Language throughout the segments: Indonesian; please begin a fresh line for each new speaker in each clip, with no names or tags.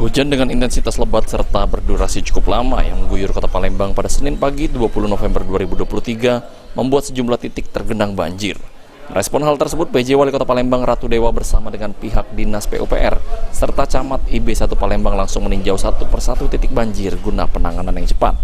Hujan dengan intensitas lebat serta berdurasi cukup lama yang mengguyur kota Palembang pada Senin pagi 20 November 2023 membuat sejumlah titik tergenang banjir. Merespon hal tersebut, PJ Wali Kota Palembang Ratu Dewa bersama dengan pihak Dinas PUPR serta Camat IB1 Palembang langsung meninjau satu persatu titik banjir guna penanganan yang cepat.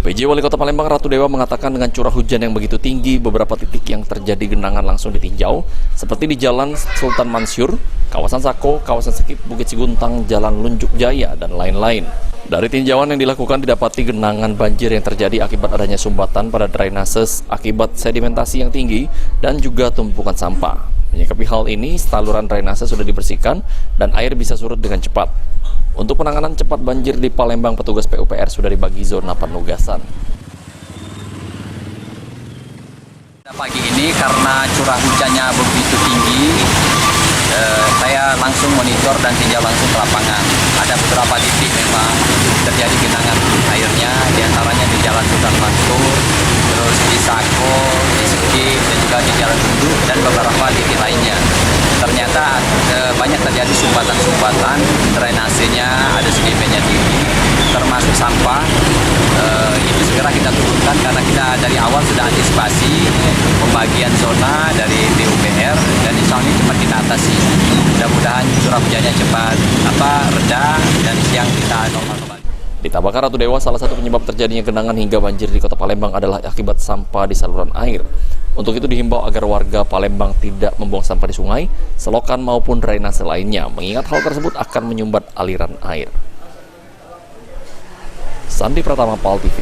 PJ Wali Kota Palembang Ratu Dewa mengatakan dengan curah hujan yang begitu tinggi, beberapa titik yang terjadi genangan langsung ditinjau, seperti di Jalan Sultan Mansur, kawasan Sako, kawasan Sekip, Bukit Siguntang, Jalan Lunjuk Jaya, dan lain-lain. Dari tinjauan yang dilakukan didapati genangan banjir yang terjadi akibat adanya sumbatan pada drainase akibat sedimentasi yang tinggi dan juga tumpukan sampah. Menyikapi hal ini, saluran drainase sudah dibersihkan dan air bisa surut dengan cepat. Untuk penanganan cepat banjir di Palembang, petugas PUPR sudah dibagi zona penugasan.
Pagi ini karena curah hujannya begitu tinggi, saya langsung monitor dan tinjau langsung ke lapangan. Ada beberapa titik memang terjadi genangan airnya, diantaranya di Jalan Sultan Mansur, terus di Sako, di Sekip, dan juga di Jalan Tunduk, dan beberapa titik lainnya. Ternyata banyak terjadi sumbatan-sumbatan, drainasenya ada sedimennya tinggi, termasuk sampah. Itu segera kita turunkan karena kita dari awal sudah antisipasi pembagian zona dari PUPR dan insya Allah cepat kita atasi. Mudah-mudahan curah hujannya cepat reda dan siang kita normal kembali.
Ditambahkan Ratu Dewa, salah satu penyebab terjadinya genangan hingga banjir di Kota Palembang adalah akibat sampah di saluran air. Untuk itu dihimbau agar warga Palembang tidak membuang sampah di sungai, selokan maupun drainase lainnya, mengingat hal tersebut akan menyumbat aliran air. Sandi Pratama, PAL TV.